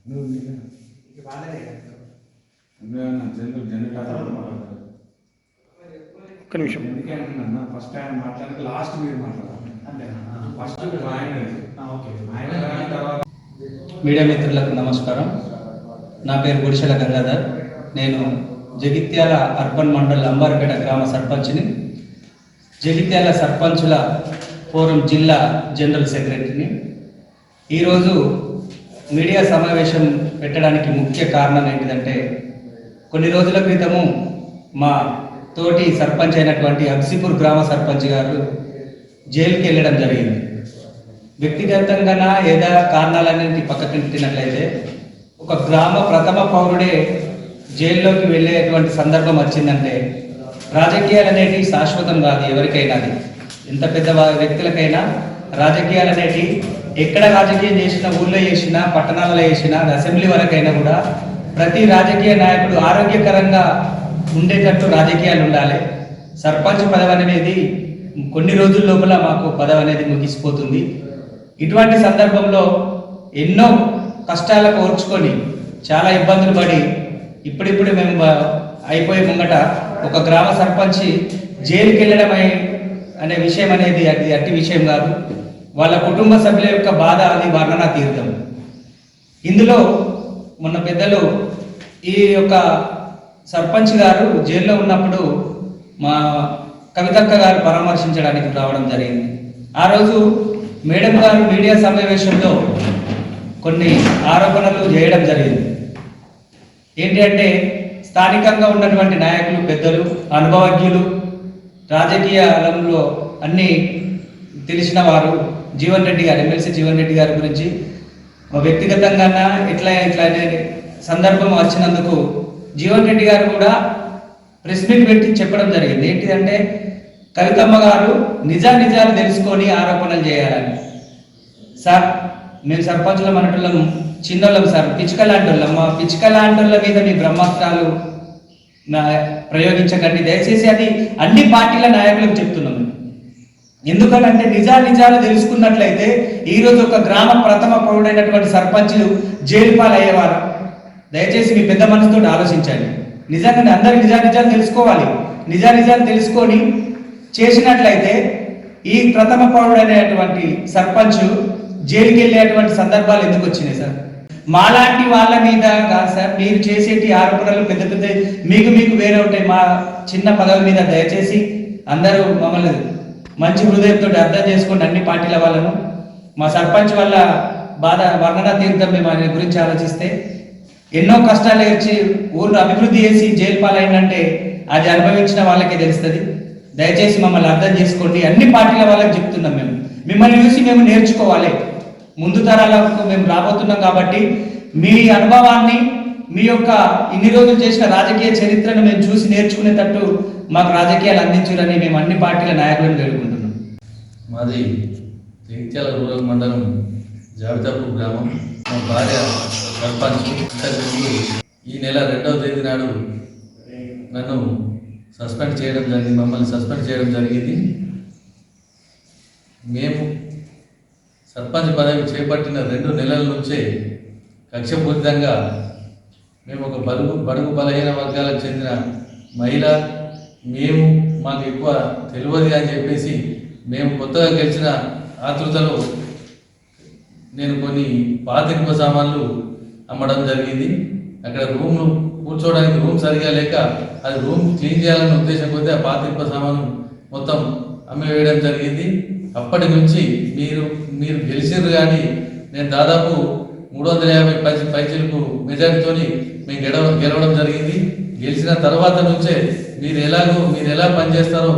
ఒక్క నిమిషం. ఎందుకే అంటున్నా, ఫస్ట్ ఆయన మాట్లాడితే లాస్ట్ మీరు మాట్లాడాలి. ఫస్ట్ ఆయన తర్వాత. మీడియా మిత్రులకు నమస్కారం. నా పేరు గుడిశెల గంగాధర్. నేను జగిత్యాల అర్బన్ మండల్ అంబార్పేట గ్రామ సర్పంచ్ని, జగిత్యాల సర్పంచుల ఫోరం జిల్లా జనరల్ సెక్రటరీని. ఈరోజు మీడియా సమావేశం పెట్టడానికి ముఖ్య కారణం ఏంటిదంటే, కొన్ని రోజుల క్రితము మా తోటి సర్పంచ్ అయినటువంటి అబ్సిపూర్ గ్రామ సర్పంచ్ గారు జైలుకి వెళ్ళడం జరిగింది. వ్యక్తిగతంగా ఏదా కారణాలన్నింటి పక్కకెట్టినట్లయితే ఒక గ్రామ ప్రథమ పౌరుడే జైల్లోకి వెళ్ళేటువంటి సందర్భం వచ్చిందంటే, రాజకీయాలు అనేటివి శాశ్వతం కాదు. ఎవరికైనా ఎంత పెద్ద వ్యక్తులకైనా రాజకీయాలు అనేటివి ఎక్కడ రాజకీయం చేసినా, ఊళ్ళో చేసినా, పట్టణాలలో చేసినా, అసెంబ్లీ వరకైనా కూడా ప్రతి రాజకీయ నాయకుడు ఆరోగ్యకరంగా ఉండేటట్టు రాజకీయాలు ఉండాలి. సర్పంచ్ పదవి అనేది కొన్ని రోజుల లోపల మాకు పదవి అనేది ముగిసిపోతుంది. ఇటువంటి సందర్భంలో ఎన్నో కష్టాలకు ఓర్చుకొని చాలా ఇబ్బందులు పడి ఇప్పుడిప్పుడు మేము అయిపోయే ముంగట ఒక గ్రామ సర్పంచ్ జైలుకి వెళ్ళడం అనే విషయం అనేది అది అట్టి విషయం కాదు. వాళ్ళ కుటుంబ సభ్యుల యొక్క బాధ అది వర్ణనాతీర్థం. ఇందులో మొన్న పెద్దలు ఈ యొక్క సర్పంచ్ గారు జైల్లో ఉన్నప్పుడు మా కవితక్క గారు పరామర్శించడానికి రావడం జరిగింది. ఆ రోజు మేడం గారు మీడియా సమావేశంలో కొన్ని ఆరోపణలు చేయడం జరిగింది. ఏంటి అంటే, స్థానికంగా ఉన్నటువంటి నాయకులు, పెద్దలు, అనుభవజ్ఞులు, రాజకీయాలలో అన్నీ తెలిసిన వారు జీవన్ రెడ్డి గారు, ఎమ్మెల్సీ జీవన్ రెడ్డి గారి గురించి వ్యక్తిగతంగా ఇట్లా సందర్భం వచ్చినందుకు జీవన్ రెడ్డి గారు కూడా ప్రెస్ మీట్ పెట్టి చెప్పడం జరిగింది. ఏంటిదంటే, కవితమ్మ గారు నిజాలు తెలుసుకొని ఆరోపణలు చేయాలని. సార్, మేము సర్పంచుల మనటోళ్ళం చిన్నోళ్ళం సార్, పిచ్చుక లాంటి వాళ్ళం. మా పిచ్చుక లాంటి వాళ్ళ మీద మీ బ్రహ్మాస్త్రాలు ప్రయోగించకండి దయచేసి. అది అన్ని పార్టీల నాయకులకు చెప్తున్నాము. ఎందుకనంటే నిజాలు తెలుసుకున్నట్లయితే ఈరోజు ఒక గ్రామ ప్రథమ పౌరుడైనటువంటి సర్పంచులు జైలు పాలయ్యేవారు. దయచేసి మీ పెద్ద మనసుతో ఆలోచించండి. నిజంగానే అందరి నిజాలు తెలుసుకోవాలి. నిజాలు తెలుసుకొని చేసినట్లయితే ఈ ప్రథమ పౌరుడైనటువంటి సర్పంచ్ జైలుకి వెళ్ళేటువంటి సందర్భాలు ఎందుకు వచ్చినాయి సార్? మాలాంటి వాళ్ళ మీద కాదు సార్, మీరు చేసేటి ఆరోపణలు పెద్ద మీకు వేరే ఉంటాయి. మా చిన్న పదవి మీద దయచేసి అందరూ మమ్మల్ని మంచి హృదయంతో అర్థం చేసుకోండి. అన్ని పార్టీల వాళ్ళను మా సర్పంచ్ వల్ల బాధ వర్ణనాతీర్థం మేము ఆయన గురించి ఆలోచిస్తే, ఎన్నో కష్టాలు వచ్చి ఊరిని అభివృద్ధి చేసి జైలు పాలైందంటే అది అనుభవించిన వాళ్ళకే తెలుస్తుంది. దయచేసి మమ్మల్ని అర్థం చేసుకోండి. అన్ని పార్టీల వాళ్ళకి చెప్తున్నాం. మేము మిమ్మల్ని చూసి మేము నేర్చుకోవాలి. ముందు తరాలకు మేము రాబోతున్నాం కాబట్టి మీ అనుభవాన్ని, మీ యొక్క ఇన్ని రోజులు చేసిన రాజకీయ చరిత్రను మేము చూసి నేర్చుకునేటట్టు మాకు రాజకీయాలు అందించాలని మేము అన్ని పార్టీల నాయకులను వేడుకుంటున్నాం. మాది జగిత్యాల రూరల్ మండలం జాబితాపూర్ గ్రామం. మా భార్య సర్పంచ్. ఈ నెల 2వ తేదీ నాడు నన్ను సస్పెండ్ చేయడం జరిగింది. మమ్మల్ని సస్పెండ్ చేయడం జరిగింది. మేము సర్పంచ్ పదవి చేపట్టిన 2 నెలల నుంచే కక్షపూరితంగా మేము ఒక బడుగు బలహీన వర్గాలకు చెందిన మహిళ, మాకు ఎక్కువ తెలియదు అని చెప్పేసి మేము కొత్తగా గెలిచిన ఆతృతలో నేను కొన్ని పాత ఇనుప సామాన్లు అమ్మడం జరిగింది. అక్కడ కూర్చోవడానికి రూమ్ సరిగా లేక అది రూమ్ క్లీన్ చేయాలనే ఉద్దేశం కొద్దీ ఆ పాత ఇనుప సామాను మొత్తం అమ్మివేయడం జరిగింది. అప్పటి నుంచి మీరు గెలిచారు కానీ నేను దాదాపు 350 పైచీలకు మెజారిటీతో మేము గెలవడం జరిగింది. గెలిచిన తర్వాత నుంచే మీరు ఎలా పనిచేస్తారో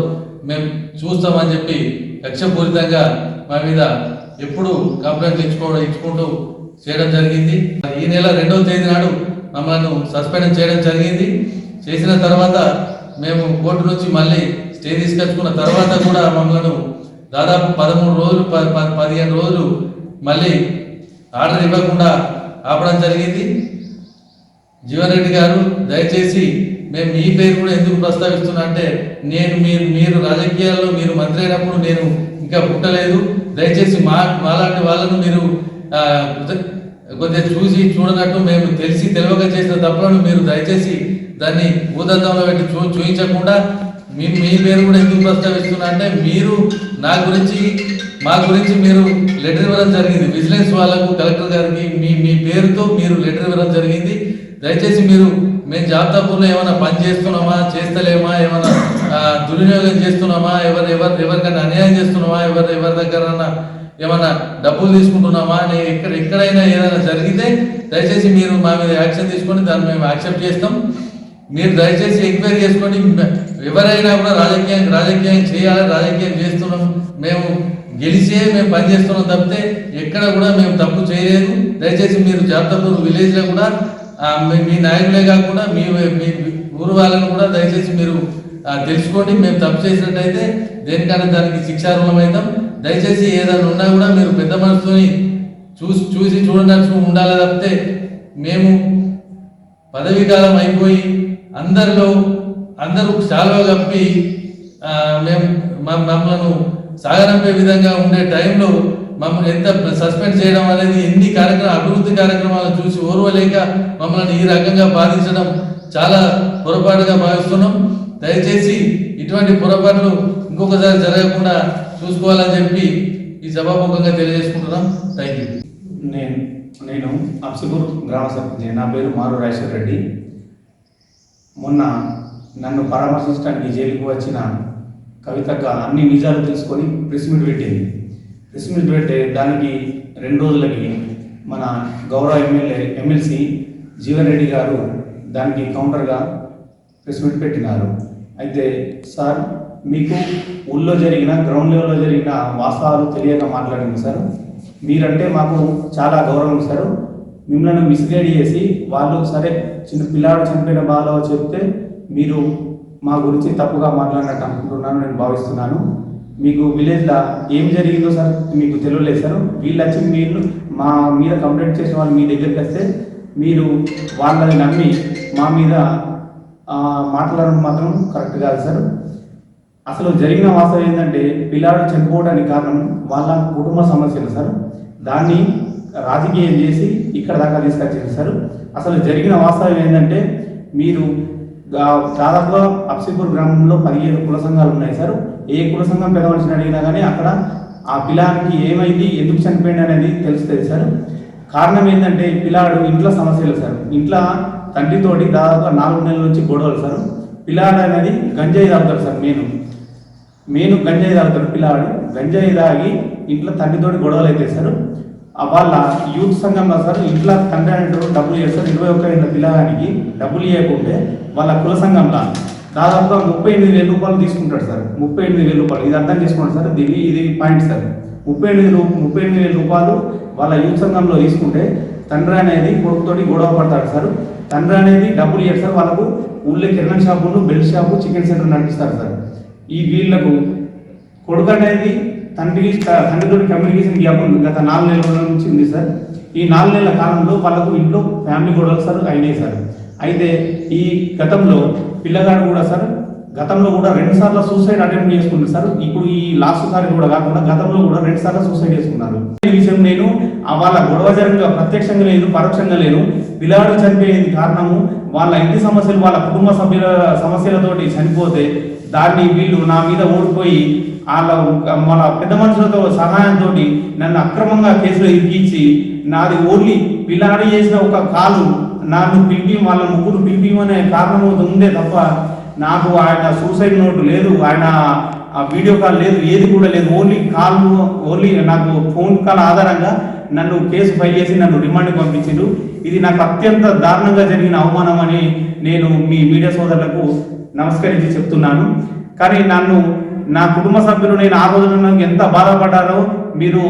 మేము చూస్తామని చెప్పి కక్షపూరితంగా మా మీద ఎప్పుడు కంప్లైంట్లు ఇచ్చుకుంటూ చేయడం జరిగింది. ఈ నెల 2వ తేదీ నాడు మమ్మల్ని సస్పెండ్ చేయడం జరిగింది. చేసిన తర్వాత మేము కోర్టు నుంచి మళ్ళీ స్టే తీసుకొచ్చుకున్న తర్వాత కూడా మమ్మల్ని దాదాపు 13 రోజులు 15 రోజులు మళ్ళీ ఆర్డర్ ఇవ్వకుండా ఆపడం జరిగింది. జీవన్ రెడ్డి గారు, దయచేసి మేము మీ పేరు కూడా ఎందుకు ప్రస్తావిస్తున్నా అంటే, మీరు రాజకీయాల్లో మీరు మంత్రి అయినప్పుడు నేను ఇంకా పుట్టలేదు. దయచేసి మాలాంటి వాళ్ళను మీరు కొద్దిగా చూసి చూడనట్టు మేము తెలియక చేసిన తప్పులను మీరు దయచేసి దాన్ని భూతత్వంలో పెట్టి చూపించకుండా మీ పేరు కూడా ఎందుకు ప్రస్తావిస్తున్నా అంటే మీరు నా గురించి మా గురించి మీరు లెటర్ ఇవ్వడం జరిగింది విజిలెన్స్ వాళ్ళకు కలెక్టర్ గారికి మీ పేరుతో మీరు లెటర్ ఇవ్వడం జరిగింది. దయచేసి మీరు మేము జాబితాపూర్లో ఏమైనా పని చేస్తున్నామా చేస్తలేమా ఏమైనా దుర్వినియోగం చేస్తున్నామా ఎవరికైనా అన్యాయం చేస్తున్నామా ఎవరి దగ్గర ఏమైనా డబ్బులు తీసుకుంటున్నామా అని ఎక్కడైనా ఏదైనా జరిగితే దయచేసి మీరు మా మీద యాక్షన్ తీసుకొని దాన్ని మేము యాక్సెప్ట్ చేస్తాం. మీరు దయచేసి ఎంక్వైరీ చేసుకోండి. ఎవరైనా కూడా రాజకీయం చేయాలి, రాజకీయం చేస్తున్నాం, మేము గెలిచే మేము పనిచేస్తున్నాం తప్పితే ఎక్కడ కూడా మేము తప్పు చేయలేదు. దయచేసి మీరు జాబితాపూర్ విలేజ్లో కూడా మీ నాయకులే కాకుండా మీ ఊరు వాళ్ళని కూడా దయచేసి మీరు తెలుసుకోండి. మేము తప్పు చేసినట్టయితే దేనికైనా దానికి శిక్షార్హమవుతాం. దయచేసి ఏదైనా ఉన్నా కూడా మీరు పెద్ద మనసుని చూసి చూడనట్టు ఉండాలి తప్పితే మేము పదవీ కాలం అయిపోయి అందరూ చాలా కప్పి మేము మమ్మల్ని సాగనంపే విధంగా ఉండే టైంలో మమ్మల్ని ఎంత సస్పెండ్ చేయడం అనేది ఎన్ని అభివృద్ధి కార్యక్రమాలను చూసి ఓర్వలేక మమ్మల్ని ఈ రకంగా బాధించడం చాలా పొరపాటుగా భావిస్తున్నాం. దయచేసి ఇటువంటి పొరపాట్లు ఇంకొకసారి జరగకుండా చూసుకోవాలని చెప్పి ఈ సభాముఖంగా తెలియజేసుకుంటున్నాం. Thank you. నేను అప్సిపూర్ గ్రామ సర్పంచ్. నా పేరు మారు రాజేశ్వర రెడ్డి. మొన్న నన్ను పరామర్శించడానికి జైలుకు వచ్చిన కవితక్క అన్ని నిజాలు తెలుసుకొని ప్రెస్ మీట్ పెట్టింది. ప్రెస్ మీట్ పెట్టే దానికి 2 రోజులకి మన గౌరవ ఎమ్మెల్సీ జీవన్ రెడ్డి గారు దానికి కౌంటర్గా ప్రెస్ మీట్ పెట్టినారు. అయితే సార్ మీకు ఊళ్ళో జరిగిన గ్రౌండ్ లెవెల్లో జరిగిన వాస్తవాలు తెలియక మాట్లాడింది సార్. మీరంటే మాకు చాలా గౌరవం సార్. మిమ్మల్ని మిస్గైడ్ చేసి వాళ్ళు సరే చిన్న పిల్లాడు చనిపోయిన బాధలో చెప్తే మీరు మా గురించి తప్పుగా మాట్లాడినట్టు అనుకుంటున్నాను, నేను భావిస్తున్నాను. మీకు విలేజ్లో ఏం జరిగిందో సార్ మీకు తెలియలేదు సార్. వీళ్ళు వచ్చి మీరు మా మీద కంప్లైంట్ చేసిన వాళ్ళు మీ దగ్గరికి వస్తే మీరు వాళ్ళని నమ్మి మా మీద మాట్లాడడం మాత్రం కరెక్ట్ కాదు సార్. అసలు జరిగిన వాస్తవం ఏంటంటే పిల్లాడు చనిపోవడానికి కారణం వాళ్ళ కుటుంబ సమస్యలు సార్. దాన్ని రాజకీయం చేసి ఇక్కడ దాకా తీసుకొచ్చింది సార్. అసలు జరిగిన వాస్తవం ఏంటంటే మీరు దాదాపుగా అప్సిపూర్ గ్రామంలో 17 కుల సంఘాలు ఉన్నాయి సార్. ఏ కుల సంఘం పెద్ద మనిషిని అడిగినా కానీ అక్కడ ఆ పిల్లాడికి ఏమైంది, ఎందుకు చనిపోయింది అనేది తెలుస్తుంది సార్. కారణం ఏంటంటే పిల్లాడు ఇంట్లో సమస్యలు సార్. ఇంట్లో తండ్రితోటి దాదాపుగా 4 నెలల నుంచి గొడవలు సార్. పిల్లాడు అనేది గంజాయి తాగుతాడు సార్. నేను గంజాయి తాగుతాడు. పిల్లాడు గంజాయి తాగి ఇంట్లో తండ్రితోటి గొడవలు అయితే సార్. వాళ్ళ యూత్ సంఘంలో సార్ ఇంట్లో తండ్రి అనేటువంటి డబ్బులు చేస్తారు. 21 ఏళ్ళ పిల్లగానికి డబ్బులు ఇవ్వకుంటే వాళ్ళ కుల సంఘంలో దాదాపుగా 38,000 రూపాయలు తీసుకుంటాడు సార్. 38,000 రూపాయలు. ఇది అర్థం చేసుకోండి సార్. ఇది పాయింట్ సార్. 38,000 రూపాయలు వాళ్ళ యూత్ సంఘంలో తీసుకుంటే తండ్రి అనేది కొడుకుతోటి గొడవ పడతాడు సార్. తండ్రి అనేది డబ్బులు ఇవ్వడు సార్. వాళ్ళకు ఊళ్ళో కిరాణా షాపులు, బెల్ట్ షాపు, చికెన్ సెంటర్ నడిపిస్తారు సార్. ఈ వీళ్ళకు కొడుకు అనేది తండ్రితో కమ్యూనికేషన్ గ్యాప్ గత 4 నెలల నుంచి ఉంది సార్. ఈ 4 నెలల కాలంలో వాళ్ళకు ఇంట్లో ఫ్యామిలీ గొడవలు సార్ అయినాయి సార్. అయితే ఈ గతంలో పిల్లగాడు కూడా సార్ గతంలో కూడా 2 సార్లు సూసైడ్ అటెంప్ట్ చేసుకున్నారు సార్. ఇప్పుడు ఈ లాస్ట్ సారి కూడా కాకుండా గతంలో కూడా 2 సార్లు సూసైడ్ చేసుకున్నారు. ఈ విషయం నేను వాళ్ళ గొడవ జరిగిన ప్రత్యక్షంగా లేదు, పరోక్షంగా లేదు. పిల్లాడు చనిపోయేది కారణము వాళ్ళ ఇంటి సమస్యలు, వాళ్ళ కుటుంబ సభ్యుల సమస్యలతోటి చనిపోతే దాన్ని వీళ్ళు నా మీద ఓడిపోయి మన పెద్ద మనుషులతో సహాయంతో నన్ను అక్రమంగా కేసులో ఇరికించి నాది ఓన్లీ పిల్లాడి చేసిన ఒక కాలు నన్ను వాళ్ళ ముగ్గురు పిలిపిమనే కారణం ఉందే తప్ప నాకు ఆయన సూసైడ్ నోటు లేదు, ఆయన వీడియో కాల్ లేదు, ఏది కూడా లేదు. ఓన్లీ నాకు ఫోన్ కాల్ ఆధారంగా నన్ను కేసు ఫైల్ చేసి నన్ను రిమాండ్కి పంపించారు. ఇది నాకు అత్యంత దారుణంగా జరిగిన అవమానం అని నేను మీ మీడియా సోదరులకు నమస్కరించి చెప్తున్నాను. కానీ నా కుటుంబ సభ్యులు నేను ఆ రోజున ఎంత బాధపడ్డారో మీరు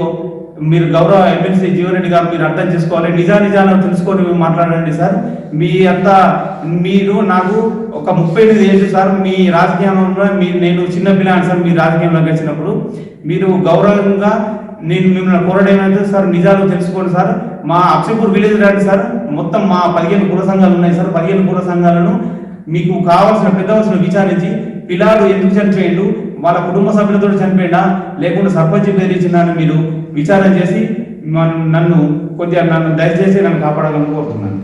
గౌరవ ఎమ్మెల్సీ జీవరెడ్డి గారు మీరు అర్థం చేసుకోవాలి. నిజాలను తెలుసుకొని మాట్లాడండి సార్. మీరు నాకు ఒక 35 ఏళ్ళు సార్ మీ రాజకీయంలో నేను చిన్న పిల్లని సార్. మీ రాజకీయంలోకి వచ్చినప్పుడు మీరు గౌరవంగా నేను మిమ్మల్ని కోరడేమైతే సార్ నిజాలు తెలుసుకోండి సార్. మా అప్సిపూర్ విలేజ్ రండి సార్. మొత్తం మా 15 కుల సంఘాలు ఉన్నాయి సార్. 15 కుల సంఘాలను మీకు కావాల్సిన పెద్దవలసిన విచారించి పిల్లాడు ఎందుకు చనిపోయిండు, వాళ్ళ కుటుంబ సభ్యులతో చనిపోయినా లేకుండా సర్పంచ్ బెదిరించిందని మీరు విచారణ చేసి నన్ను కొద్దిగా దయచేసి నన్ను కాపాడాలని కోరుతున్నాను.